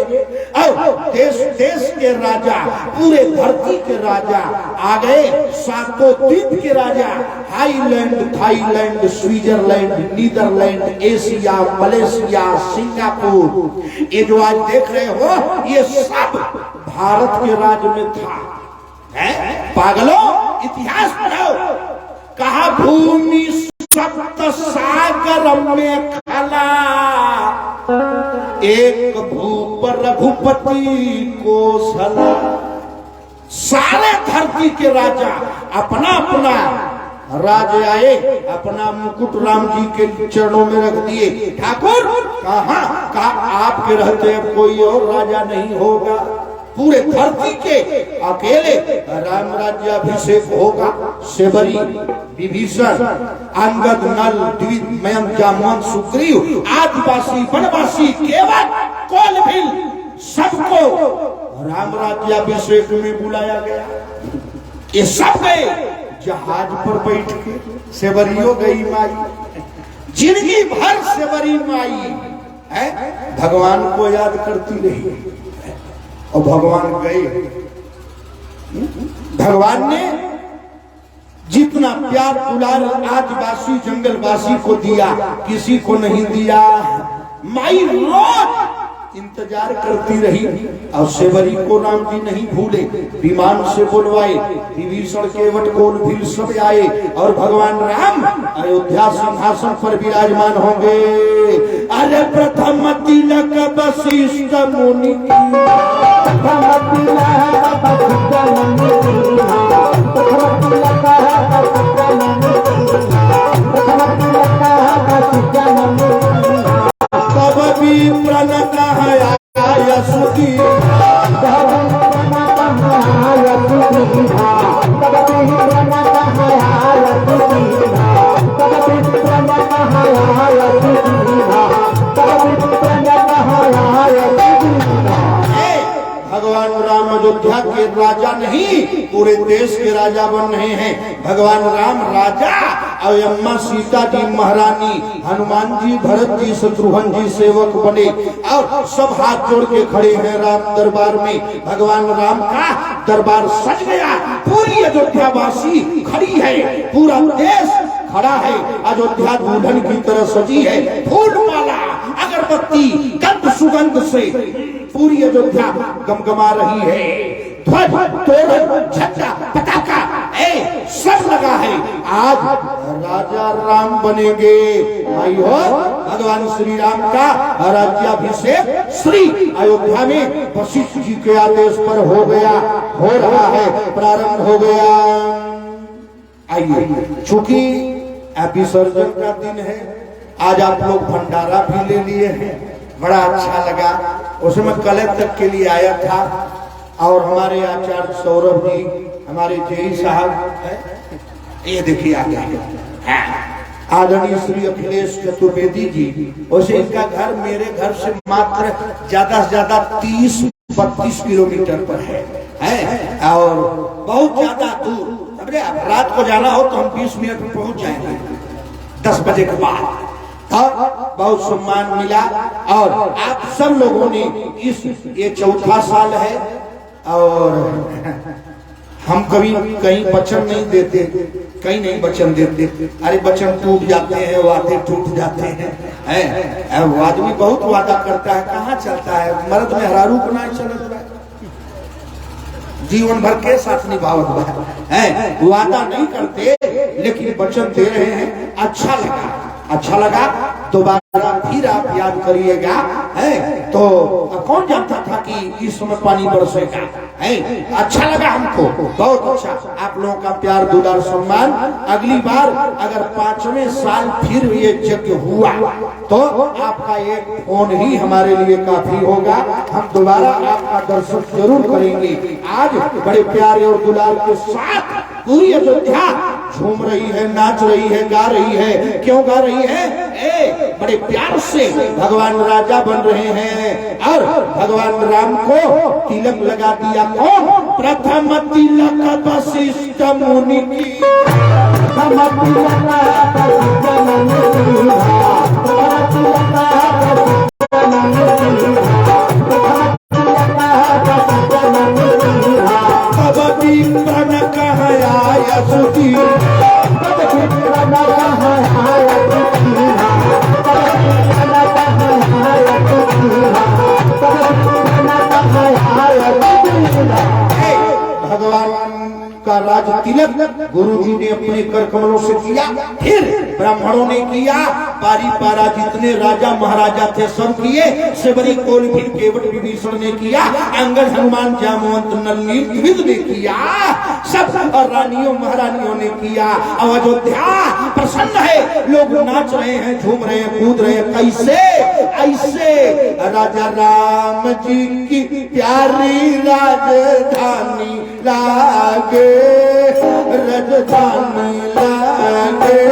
और देश देश के राजा, पूरे धरती के राजा आ गए। 7 द्वीप के राजा, highland, Thailand, Switzerland, Netherland, Asia, Malaysia, Singapore, ये जो आज देख रहे हो ये सब भारत के राज में था। पागलों इतिहास पढ़ो। कहा भूमि सप्त सागर में खला, एक भूप रघुपति को सला। सारे धरती के राजा अपना अपना राज आए, अपना मुकुट राम जी के चरणों में रख दिए। ठाकुर कहा आपके रहते अब कोई और राजा नहीं होगा, पूरे धरती के अकेले राम राज्याभिषेक होगा। सेवरी, विभीषण, अंगद, नल, द्विज, मयंक, जामवंत, सुग्रीव, आदिवासी, वनवासी, केवट, कोलभिल, सबको राम राज्याभिषेक में बुलाया गया। ये सब गए जहाज पर बैठ के। सेवरियों गई माई, जिंदगी भर सेवरी माई है भगवान को याद करती रही और भगवान गए। भगवान ने जितना प्यार दुलार आदिवासी जंगलवासी को दिया, किसी को नहीं दिया। माई रोज इंतजार करती रही और सेवरी को राम जी नहीं भूले। विमान से बुलवाए, विभीषण, केवट, कोलभिल सब आए और भगवान राम अयोध्या सिंहासन पर विराजमान होंगे। अरे प्रथम तिलक वशिष्ठ मुनि की, प्रथम तिलक वशिष्ठ मुनि की, प्रथम तिलक वशिष्ठ मुनि की, प्रथम तिलक वशिष्ठ मुनि की। तब भी प्रण कहाया सुखी, तब प्रण कहाया सुखी, तब भी प्रण कहाया सुखी, तब भी प्रण कहाया सुखी, तब भी प्रण कहाया सुखी। भगवान राम अयोध्या के राजा नहीं, पूरे देश के राजा बन रहे हैं। भगवान राम राजा और अम्मा सीता जी महारानी, हनुमान जी, भरत जी, शत्रुघ्न जी सेवक बने और सब हाथ जोड़ के खड़े हैं राम दरबार में। भगवान राम का दरबार सज गया, पूरी अयोध्या वासी खड़ी है, पूरा देश खड़ा है। अयोध्या दुल्हन की तरह सजी है, फूल माला, अगरबत्ती, गंध सुगंध से पूरी अयोध्या गमगमा रही है। ध्वज, तोरण, झंडा, पताका सब लगा है। आज राजा राम बनेंगे भाइयों। भगवान श्री राम का राज्याभिषेक श्री अयोध्या में वशिष्ठ जी के आदेश पर हो गया, हो रहा है, प्रारंभ हो गया। आइए, चूंकि विसर्जन का दिन है, आज आप लोग भंडारा भी ले लिए हैं, बड़ा अच्छा लगा। उसमें कलेक्टर के लिए आया था और हमारे आचार्य सौरभ जी, हमारे जेई साहब, ये देखिए आ गए आदरणीय श्री अखिलेश चतुर्वेदी जी। वैसे इनका घर मेरे घर से मात्र ज्यादा से ज्यादा 30-32 किलोमीटर पर है और बहुत ज्यादा दूर। समझे, रात को जाना हो तो हम 20 मिनट में पहुंच जाएंगे 10 बजे के बाद। बहुत सम्मान मिला और आप सब लोगों ने ये चौथा साल है और हम कभी कहीं वचन नहीं देते, कहीं नहीं वचन देते। अरे वचन टूट जाते हैं, वादे टूट जाते हैं। वो आदमी बहुत वादा करता है, कहाँ चलता है, मर्द में हरारू को नहीं चलता है, जीवन भर के साथ निभावत है, वादा नहीं करते लेकिन वचन दे रहे हैं। अच्छा लगा दोबारा फिर आप याद करिएगा। तो कौन जानता था कि इस समय पानी बरसेगा। अच्छा लगा हमको, बहुत अच्छा। आप लोगों का प्यार, दुलार, सम्मान। अगली बार अगर 5वें साल फिर ये यज्ञ हुआ तो आपका एक फोन ही हमारे लिए काफी होगा, हम दोबारा आपका दर्शन जरूर करेंगे। आज बड़े प्यारे और दुलार के साथ पूरी अयोध्या झूम रही है, नाच रही है, गा रही है। क्यों गा रही है? बड़े प्यार से भगवान राजा बन रहे हैं और भगवान राम को तिलक लगा दिया। कौन? प्रथम तिलक वशिष्ठ मुनि की, भगवान का राज तिलक गुरु जी ने अपने कर कमलों से किया, फिर ब्राह्मणों ने किया, पारी पारा जितने राजा महाराजा थे सब किए, सेवरी कोल भी केवट विभीषण ने किया, अंगद हनुमान जामवंत नलिनी विविध ने किया, सब और रानियों महारानियों ने किया। अब अयोध्या प्रसन्न है, लोग नाच रहे हैं, झूम रहे हैं, कूद रहे हैं। कैसे? ऐसे राजा राम जी की प्यारी राजधानी लागे, राजधानी लागे,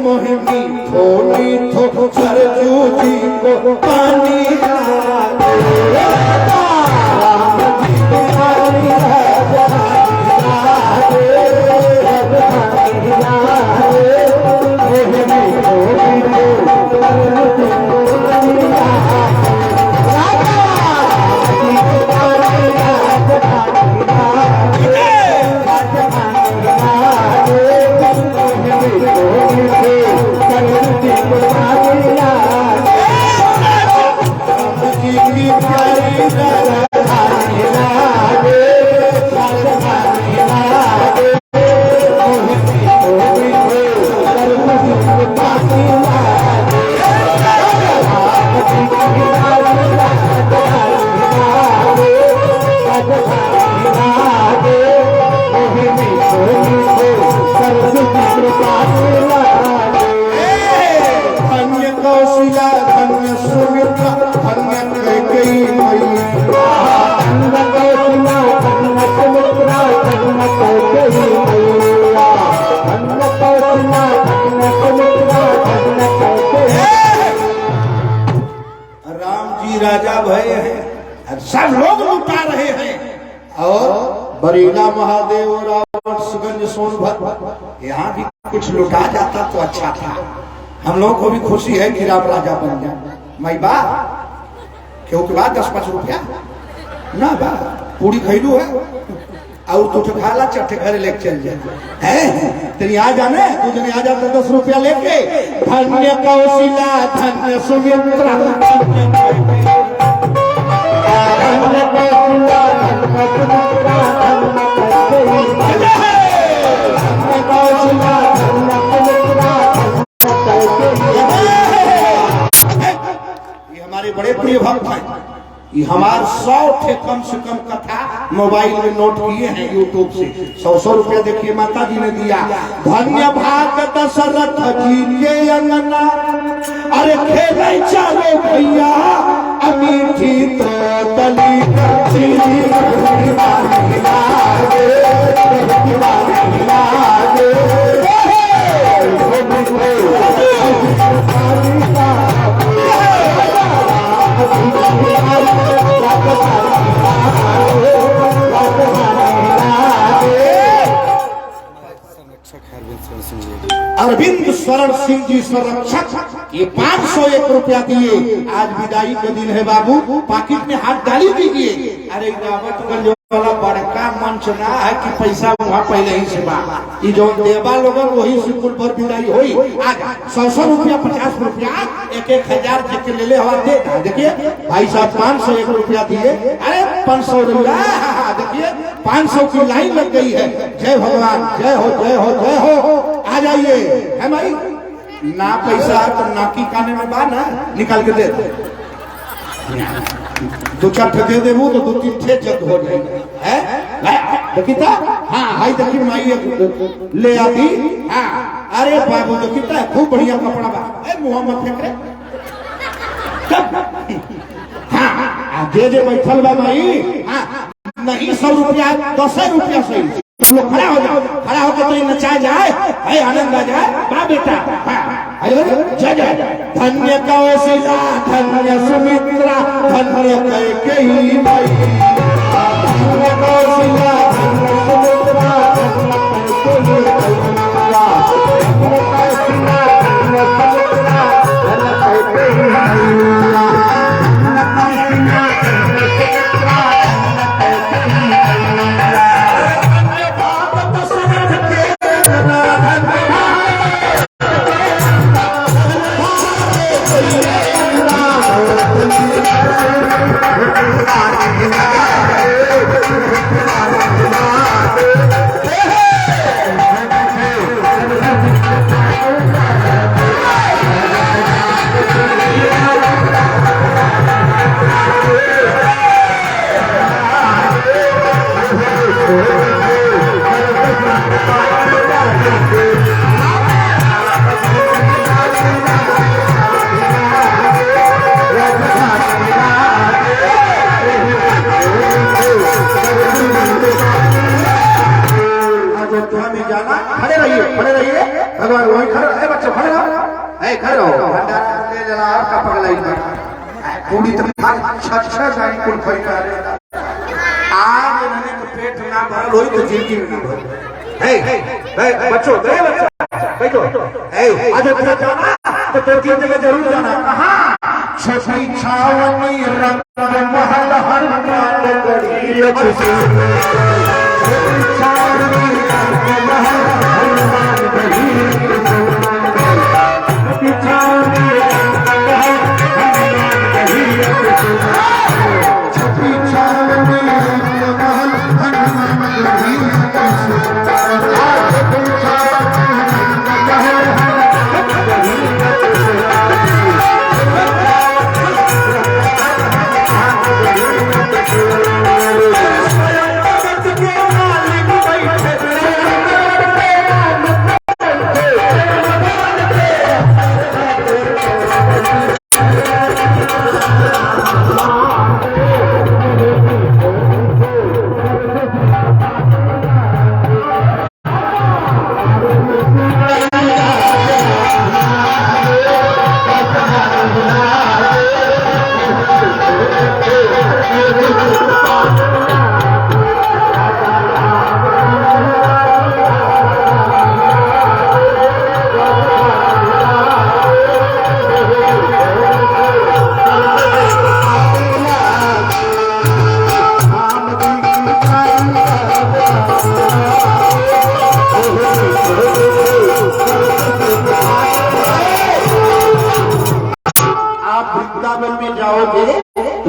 मोहिनी थोड़ी थो सरजू जी को पानी लागे, राम जी की प्यारी राजधानी लागे, राजधानी लागे, मोहिनी थोड़ी थो सरजू जी को पानी लागे, राजा भय है, सब लोग लुटा रहे हैं। हरीला महादेव रावटगंज सोनभद्र यहाँ भी कुछ लुटा जाता तो अच्छा था। हम लोगों को भी खुशी है कि राम राजा बन जाए। मैं बा क्यों के बाद 10-5 रुपया ना बा पूरी खैलू है और तू तो खाला चट्टे घरे लेके चल जाए है तेरी आ जाने तू जने आ जाता 10 रुपया लेके। धन्य कौशिला धन्य सुमित्रा ये हमारे बड़े प्रिय भक्त हैं। ये हमारे 100 थे कम से कम कथा मोबाइल में नोट किए हैं यूट्यूब से। 100 रुपया देखिए माता जी ने दिया। धन्य भाग दशरथ जी के अंगना अरे खेले चारो भैया अमीठी तो तली अरविंद शरण सिंह जी संरक्षक ये 501 रुपया दिए। आज विदाई का दिन है बाबू पाकिट में हाथ डाली दीजिए। अरे रावटगंज वाला बड़का मंच ना है कि पैसा वहाँ पहले ही से बा ये जो देवा लोगन वही सिंकुल पर विदाई हुई। आज 100 रुपया 50 रुपया 1,000 के ले ले हवा दे देखिए भाई साहब 501 रुपया दिए। अरे 500 रुपया देखिए 500 की लाइन लग गई है। जय भगवान जय हो जय हो जय हो। आ जाइए है भाई ना पैसा तो नाकी काने में बा ना निकाल के दे 2-4 दे देबू तो 2-3 ठे जग हो जाएगी है देखिता। हाँ भाई देखिए माई ले आती। हाँ अरे बाबू देखिता खूब बढ़िया कपड़ा बा मोहम्मद फेंक रे। हाँ जे बैठल बा माई। हाँ नहीं 100 रुपया 10 रुपया सही लोग खड़ा हो जाओ खड़ा होकर तो नचा जाए है आनंद आ जाए बा बेटा। जय जय धन्य कौशिला धन्य सुमित्रा धन्य कैकेयी माई। धन्य कौशिला धन्य सुमित्रा धन्य कैकेयी पूरी आज इन्होंने तो पेट ना भरल होई तो जिंदगी में ना भरल। बच्चों बैठो आज जाना तो 2-3 जगह जरूर जाना। कहाँ छठी छावनी रंग महल हनुमान गढ़ी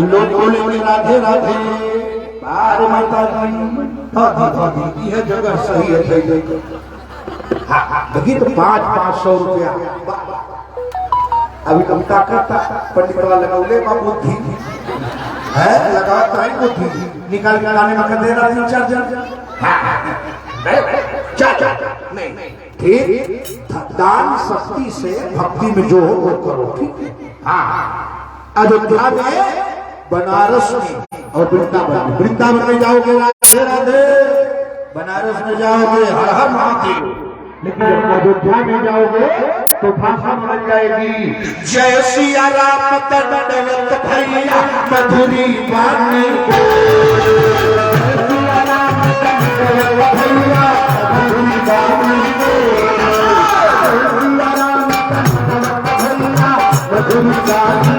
लोग बोले राधे राधे, अरे माता जी यह जगह सही है। देखिए तो 500 रुपया अभी कम ताकत पंडित लगाउले बा बुद्धि है, लगाता है बुद्धि निकाल के लाने में कर देना 3-4 जन। नहीं ठीक, दान शक्ति से भक्ति में जो हो वो करो, ठीक है। हाँ, अयोध्या में, बनारस में और वृंदावन में जाओगे राधे राधे, बनारस में जाओगे हर हर महादेव, लेकिन जब अयोध्या में जाओगे तो भाषा बन जाएगी जय सिया राम दंडवत भैया मधुरी वाणी, सिया राम दंडवत भैया मधुरी वाणी, सिया राम दंडवत भैया मधुरी वाणी,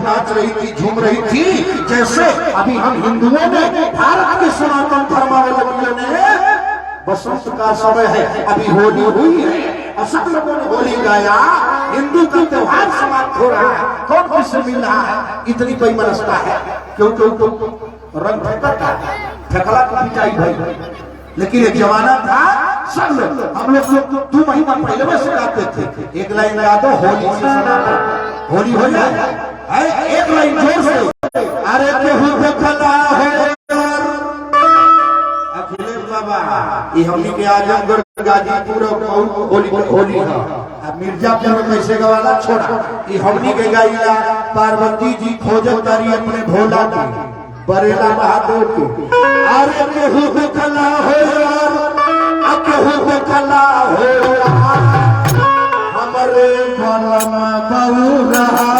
नाच रही थी, झूम रही थी, जैसे अभी हम हिंदुओं ने भारत के सनातन धर्मावलंबियों ने बसंत का समय है, अभी होली हुई है और सब लोगों ने होली गाया, हिंदू का त्योहार समाप्त हो रहा है, कौन किससे मिल रहा है, इतनी बेमनस्ता है। क्यों क्यों क्यों रंग फेंकला की पिटाई भाई, लेकिन एक जमाना था सब लोग, हम लोग 2 महीना पहले से गाते थे, एक लाइन गा दो होली से सनातन, होली हो जाए एक लाइन जोर से, अरे केहू देखला हो अखिलेश बाबा, ये हमनी के आजमगढ़ गाजीपुर होली है, मिर्जापुर में कैसे गवाला छोड़ा, ये हमनी के गाइला पार्वती जी खोजत तारी अपने भोला की बरेला बहादुर की, अरे केहू देखला हो केहू देखला हो हमारे बलम बहु रहा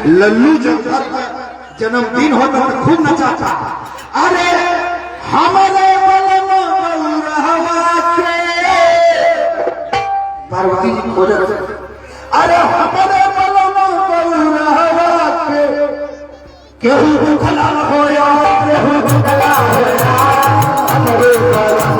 लल्लू जब जन्मदिन होता तो खूब नचा था, अरे हमारे बलम बहुरहवा के, पार्वती जी खोजे, अरे हमारे बलम बहुरहवा के, केहू भूखला हो या केहू भूखला हो या हमारे बलम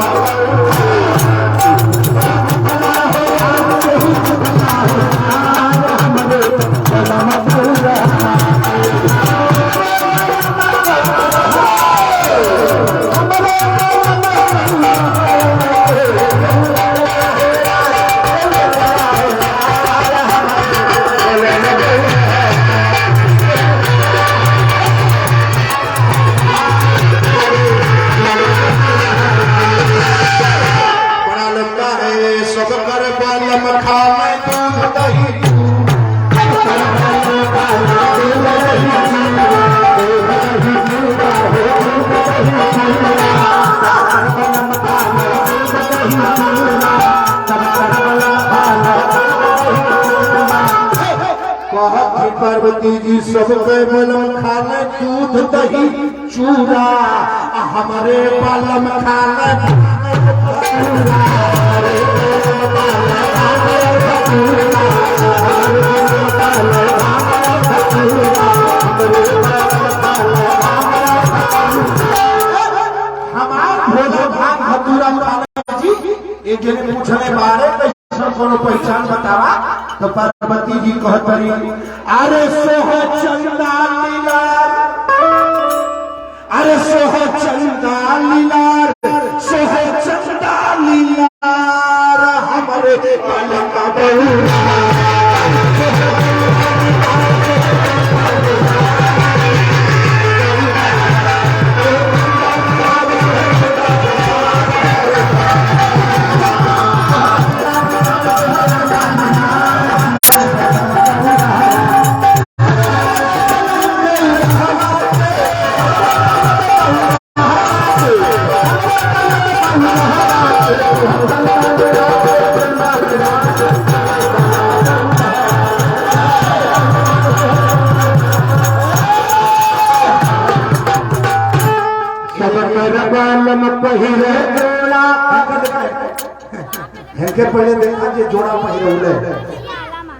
अभी पार्वती जी सबके बलम खाने दूध दही चूड़ा, हमारे बालम खाने चूड़ा। एक जने पूछने बारे कैसे कोनो पहचान बतावा, तो पार्वती जी कहतरी अरे सोह चंदा लीलार, अरे सोह चंदा लीलार, सोह चंदा लीलार हमारे बालम का बहुरा। इनके पहले देखा जी जोड़ा पहिरे हुए,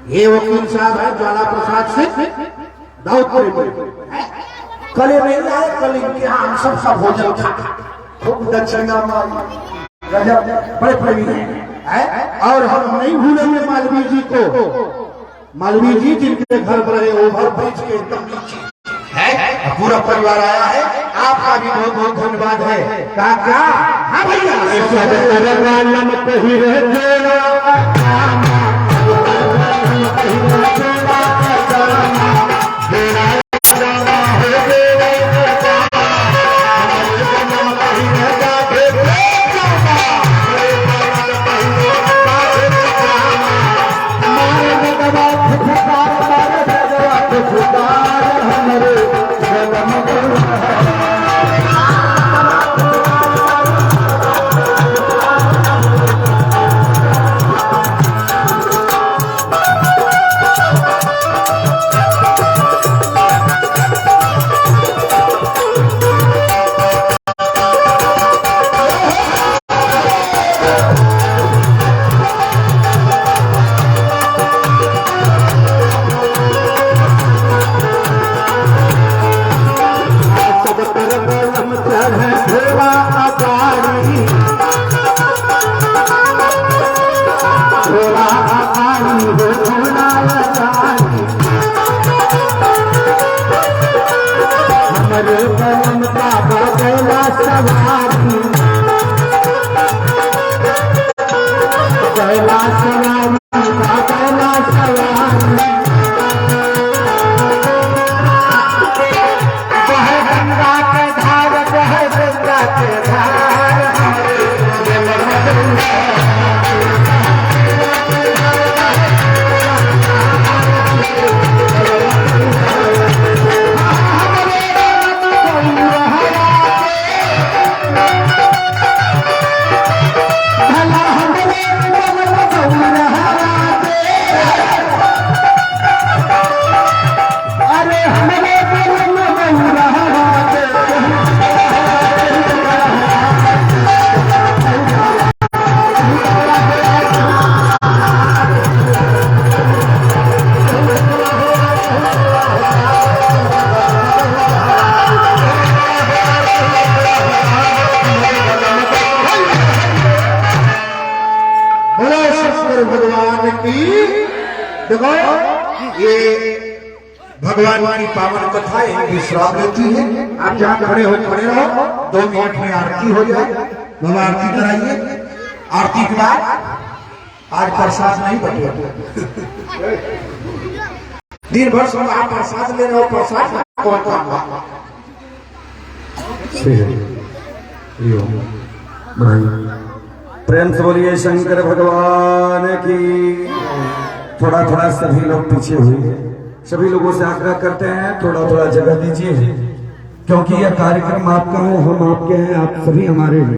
ये वकील साहब है ज्वाला प्रसाद से दाऊदपुर में, कल नहीं आए, कल इनके यहाँ हम सब भोजन खा खूब दक्षिणा गजब बड़े प्रवीण है। और हम नहीं भूलेंगे मालवीय जी को, मालवीय जी जिनके घर पर रहे ओवर ब्रिज के एकदम नीचे है, पूरा परिवार आया है, आपका भी बहुत बहुत धन्यवाद है। क्या हाँ भैया भगवान की। देखो ये भगवान की पावन कथा एक विश्राम लेती है। आप जहाँ खड़े हो खड़े रहो, 2 मिनट में आरती हो जाए, बाबा आरती कराइए। आरती के बाद आज प्रसाद नहीं बटेगा, दिन भर सब आप प्रसाद ले रहे हो, प्रसाद कौन काम प्रेम से बोलिए शंकर भगवान की। थोड़ा थोड़ा सभी लोग पीछे हुए, सभी लोगों से आग्रह करते हैं थोड़ा थोड़ा जगह दीजिए, क्योंकि यह कार्यक्रम आपका है, हम आपके हैं, आप सभी हमारे हैं।